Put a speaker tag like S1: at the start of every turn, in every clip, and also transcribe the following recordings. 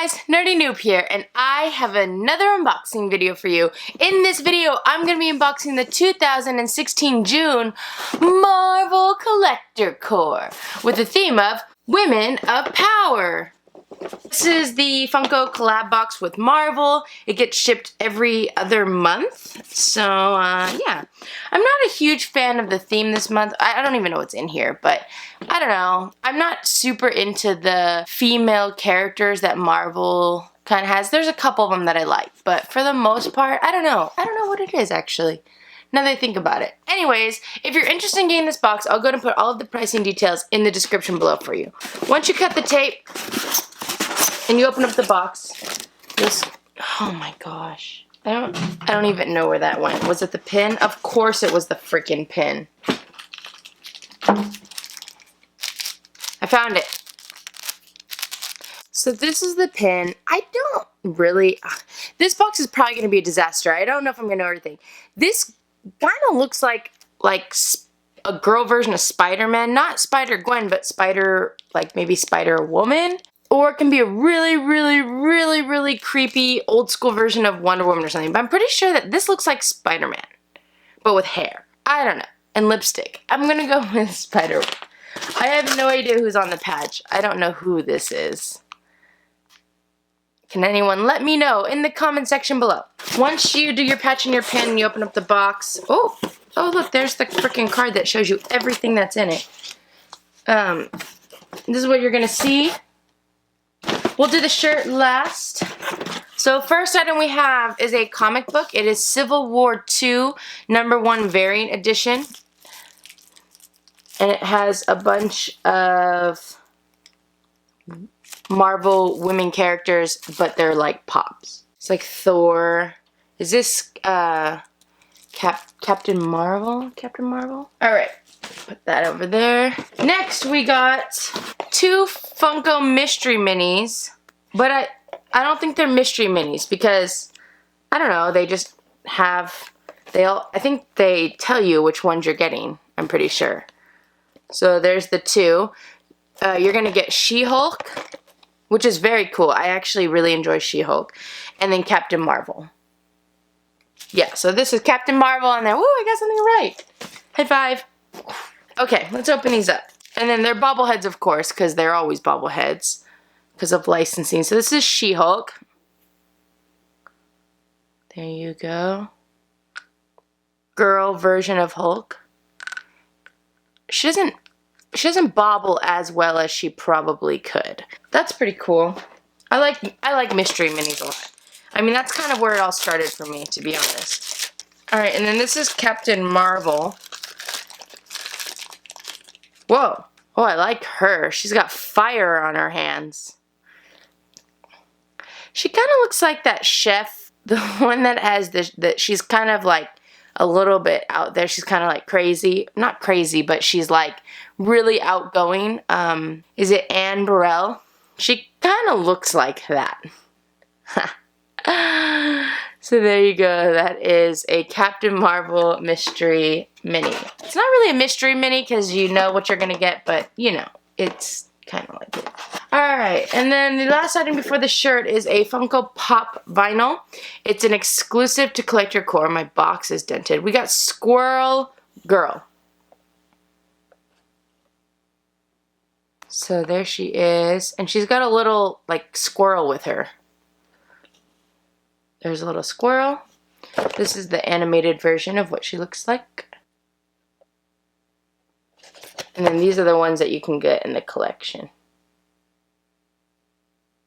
S1: guys, Nerdy Noob here, and I have another unboxing video for you. In this video, I'm going to be unboxing the 2016 June Marvel Collector Core with the theme of Women of Power. This is the Funko collab box with Marvel. It gets shipped every other month. So, yeah. I'm not a huge fan of the theme this month. I don't even know what's in here, but I don't know. I'm not super into the female characters that Marvel kind of has. There's a couple of them that I like, but for the most part, I don't know. I don't know what it is, actually, now that I think about it. Anyways, if you're interested in getting this box, I'll go ahead and put all of the pricing details in the description below for you. Once you cut the tape and you open up the box, this, oh my gosh. I don't even know where that went. Was it the pin? Of course it was the freaking pin. I found it. So this is the pin. I don't really, this box is probably going to be a disaster. I don't know if I'm going to know everything. This kind of looks like a girl version of Spider-Man. Not Spider-Gwen, but like maybe Spider-Woman. Or it can be a really creepy old school version of Wonder Woman or something. But I'm pretty sure that this looks like Spider-Man, but with hair. I don't know. And lipstick. I'm going to go with Spider-Woman. I have no idea who's on the patch. I don't know who this is. Can anyone let me know in the comment section below? Once you do your patch and your pin and you open up the box. Oh look, there's the freaking card that shows you everything that's in it. This is what you're going to see. We'll do the shirt last. So first item we have is a comic book. It is Civil War II #1 variant edition. And it has a bunch of Marvel women characters, but they're like pops. It's like Thor. Is this Captain Marvel? Captain Marvel? Alright. Put that over there. Next we got 2 Funko mystery minis, but I don't think they're mystery minis because I don't know, they just have I think they tell you which ones you're getting, I'm pretty sure. So there's the 2. You're gonna get She-Hulk, which is very cool. I actually really enjoy She-Hulk, and then Captain Marvel. Yeah, so this is Captain Marvel and then woo, I got something right. High five. Okay, let's open these up. And then they're bobbleheads, of course, because they're always bobbleheads because of licensing. So this is She-Hulk. There you go. Girl version of Hulk. She doesn't bobble as well as she probably could. That's pretty cool. I like mystery minis a lot. I mean, that's kind of where it all started for me, to be honest. Alright, and then this is Captain Marvel. Whoa. Oh, I like her. She's got fire on her hands. She kind of looks like that chef. The one that has she's kind of like a little bit out there. She's kind of like crazy. Not crazy, but she's like really outgoing. Is it Anne Burrell? She kind of looks like that. So there you go. That is a Captain Marvel mystery mini. It's not really a mystery mini because you know what you're going to get, but you know, it's kind of like it. Alright, and then the last item before the shirt is a Funko Pop Vinyl. It's an exclusive to Collector Core. My box is dented. We got Squirrel Girl. So there she is. And she's got a little, like, squirrel with her. There's a little squirrel. This is the animated version of what she looks like. And then these are the ones that you can get in the collection.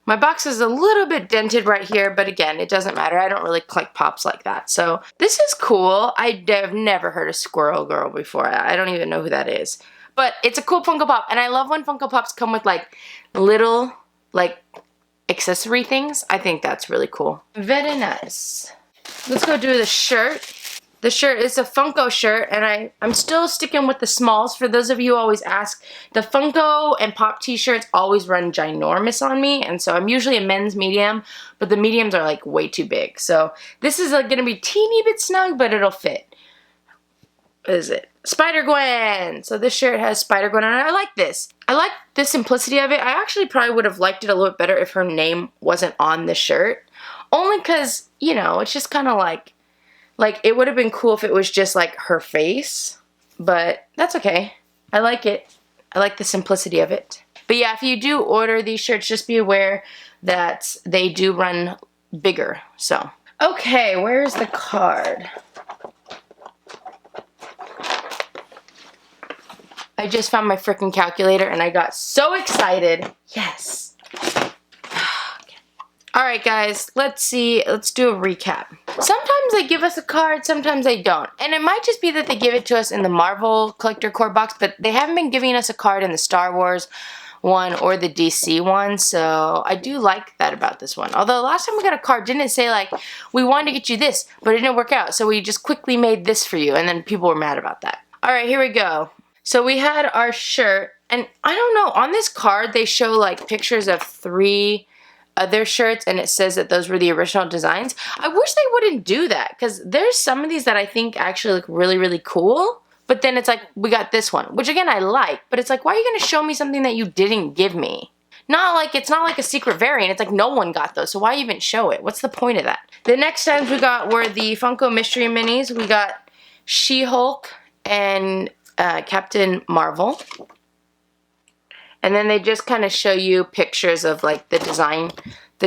S1: My box is a little bit dented right here, but again, it doesn't matter. I don't really collect pops like that. So this is cool. I have never heard of Squirrel Girl before. I don't even know who that is. But it's a cool Funko Pop. And I love when Funko Pops come with like little like accessory things. I think that's really cool. Very nice. Let's go do the shirt. The shirt is a Funko shirt, and I'm still sticking with the smalls. For those of you who always ask, the Funko and Pop t-shirts always run ginormous on me, and so I'm usually a men's medium, but the mediums are like way too big. So this is like going to be teeny bit snug, but it'll fit. What is it? Spider-Gwen. So this shirt has Spider-Gwen, and I like this. I like the simplicity of it. I actually probably would have liked it a little bit better if her name wasn't on the shirt. Only because, you know, it's just kind of like it would have been cool if it was just like her face. But that's okay. I like it. I like the simplicity of it. But yeah, if you do order these shirts, just be aware that they do run bigger. So, okay, where's the card? I just found my freaking calculator and I got so excited. Yes. Alright guys, let's see. Let's do a recap. Sometimes they give us a card, sometimes they don't. And it might just be that they give it to us in the Marvel Collector Core box, but they haven't been giving us a card in the Star Wars one or the DC one, so I do like that about this one. Although last time we got a card, didn't it say like, we wanted to get you this, but it didn't work out, so we just quickly made this for you, and then people were mad about that. Alright, here we go. So we had our shirt, and I don't know, on this card they show like pictures of 3 other shirts, and it says that those were the original designs. I wish they wouldn't do that, because there's some of these that I think actually look really, really cool, but then it's like, we got this one, which again I like, but it's like, why are you going to show me something that you didn't give me? It's not like a secret variant, it's like no one got those, so why even show it? What's the point of that? The next items we got were the Funko Mystery Minis. We got She-Hulk and Captain Marvel. And then they just kind of show you pictures of like the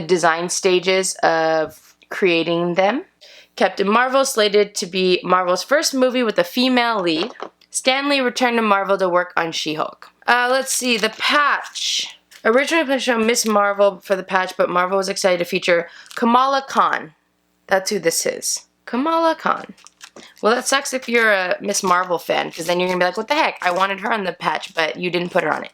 S1: design stages of creating them. Captain Marvel slated to be Marvel's first movie with a female lead. Stan Lee returned to Marvel to work on She-Hulk. Let's see, the patch. Originally planned to show Miss Marvel for the patch, but Marvel was excited to feature Kamala Khan. That's who this is. Kamala Khan. Well, that sucks if you're a Miss Marvel fan, because then you're going to be like, what the heck? I wanted her on the patch, but you didn't put her on it.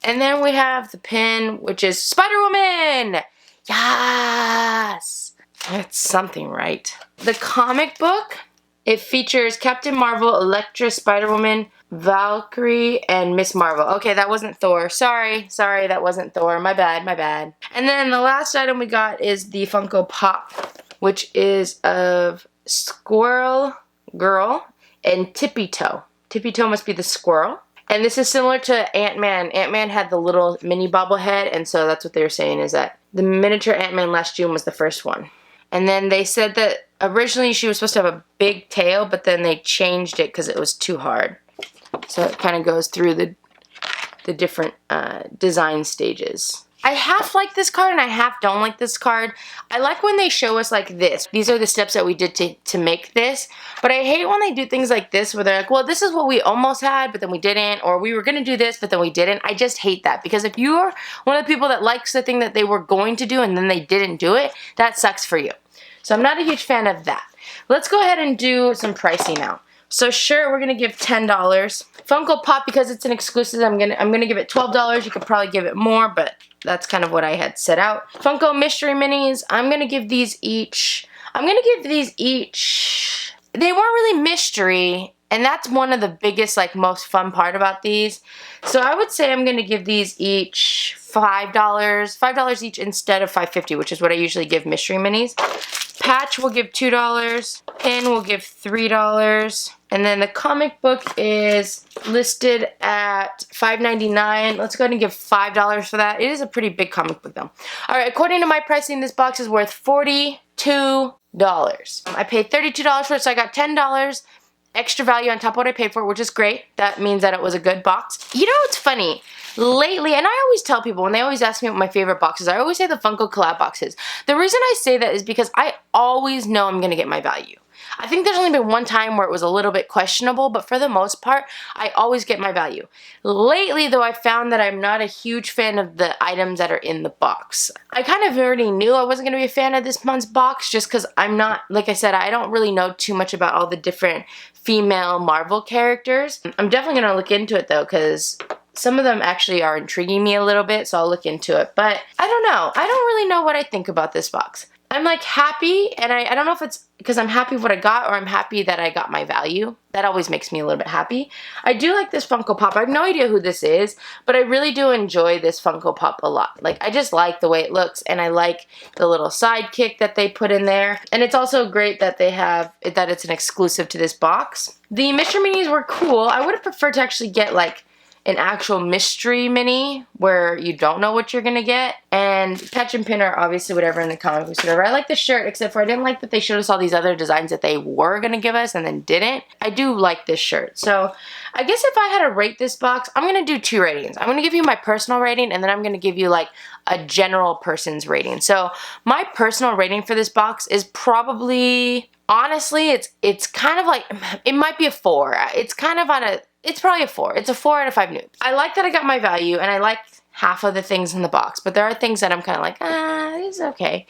S1: And then we have the pin, which is Spider-Woman! Yes! That's something, right? The comic book, it features Captain Marvel, Elektra, Spider-Woman, Valkyrie, and Miss Marvel. Okay, that wasn't Thor. Sorry, that wasn't Thor. My bad. And then the last item we got is the Funko Pop, which is of Squirrel Girl and Tippy Toe. Tippy Toe must be the squirrel. And this is similar to Ant-Man. Ant-Man had the little mini bobblehead, and so that's what they were saying, is that the miniature Ant-Man last June was the first one. And then they said that originally she was supposed to have a big tail, but then they changed it because it was too hard. So it kind of goes through the different design stages. I half like this card and I half don't like this card. I like when they show us like this. These are the steps that we did to make this. But I hate when they do things like this where they're like, well, this is what we almost had, but then we didn't. Or we were going to do this, but then we didn't. I just hate that. Because if you're one of the people that likes the thing that they were going to do and then they didn't do it, that sucks for you. So I'm not a huge fan of that. Let's go ahead and do some pricing now. So sure, we're gonna give $10. Funko Pop, because it's an exclusive, I'm gonna give it $12. You could probably give it more, but that's kind of what I had set out. Funko Mystery Minis, I'm gonna give these each. They weren't really mystery, and that's one of the biggest, like, most fun part about these. So I would say I'm gonna give these each $5. $5 each instead of $5.50, which is what I usually give Mystery Minis. Patch will give $2. Pin will give $3. And then the comic book is listed at $5.99. Let's go ahead and give $5 for that. It is a pretty big comic book though. Alright, according to my pricing, this box is worth $42. I paid $32 for it, so I got $10 extra value on top of what I paid for, which is great. That means that it was a good box. You know what's funny? Lately, and I always tell people when they always ask me what my favorite boxes are, I always say the Funko collab boxes. The reason I say that is because I always know I'm going to get my value. I think there's only been one time where it was a little bit questionable, but for the most part, I always get my value. Lately, though, I found that I'm not a huge fan of the items that are in the box. I kind of already knew I wasn't going to be a fan of this month's box just because I'm not, like I said, I don't really know too much about all the different female Marvel characters. I'm definitely going to look into it, though, because some of them actually are intriguing me a little bit, so I'll look into it. But I don't know. I don't really know what I think about this box. I'm like happy, and I don't know if it's because I'm happy with what I got or I'm happy that I got my value. That always makes me a little bit happy. I do like this Funko Pop. I have no idea who this is, but I really do enjoy this Funko Pop a lot. Like, I just like the way it looks, and I like the little sidekick that they put in there. And it's also great that they have, that it's an exclusive to this box. The mystery minis were cool. I would have preferred to actually get like an actual mystery mini where you don't know what you're gonna get. And Catch and Pin are obviously whatever in the comic books, whatever. I like the shirt, except for I didn't like that they showed us all these other designs that they were gonna give us and then didn't. I do like this shirt. So I guess if I had to rate this box, I'm gonna do 2 ratings. I'm gonna give you my personal rating, and then I'm gonna give you like a general person's rating. So my personal rating for this box is probably, honestly, it's kind of like, it might be a 4. It's kind of on a, it's probably a 4. It's a 4 out of 5 Newbs. I like that I got my value, and I like half of the things in the box, but there are things that I'm kind of like, it's okay.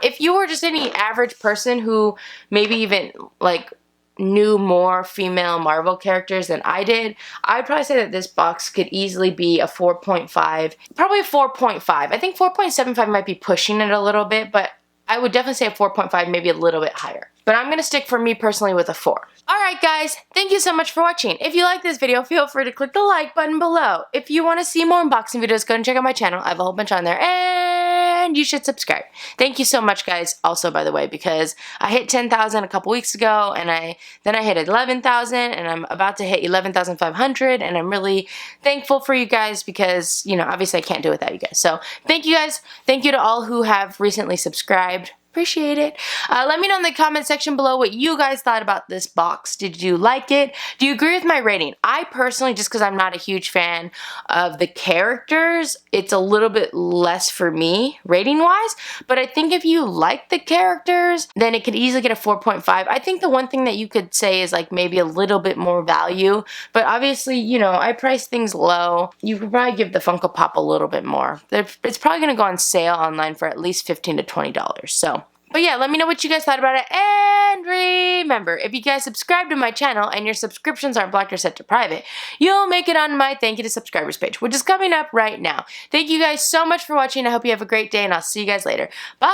S1: If you were just any average person who maybe even like knew more female Marvel characters than I did, I'd probably say that this box could easily be a 4.5, probably a 4.5. I think 4.75 might be pushing it a little bit, but I would definitely say a 4.5, maybe a little bit higher. But I'm going to stick for me personally with a 4. Alright guys, thank you so much for watching. If you like this video, feel free to click the like button below. If you want to see more unboxing videos, go and check out my channel. I have a whole bunch on there, and you should subscribe. Thank you so much guys, also by the way, because I hit 10,000 a couple weeks ago, and then I hit 11,000, and I'm about to hit 11,500, and I'm really thankful for you guys because, you know, obviously I can't do it without you guys. So thank you guys. Thank you to all who have recently subscribed. Appreciate it. Let me know in the comment section below what you guys thought about this box. Did you like it? Do you agree with my rating? I personally, just because I'm not a huge fan of the characters, it's a little bit less for me rating-wise. But I think if you like the characters, then it could easily get a 4.5. I think the one thing that you could say is like maybe a little bit more value. But obviously, you know, I price things low. You could probably give the Funko Pop a little bit more. It's probably going to go on sale online for at least $15 to $20. So. But yeah, let me know what you guys thought about it, and remember, if you guys subscribe to my channel and your subscriptions aren't blocked or set to private, you'll make it on my thank you to subscribers page, which is coming up right now. Thank you guys so much for watching. I hope you have a great day, and I'll see you guys later. Bye!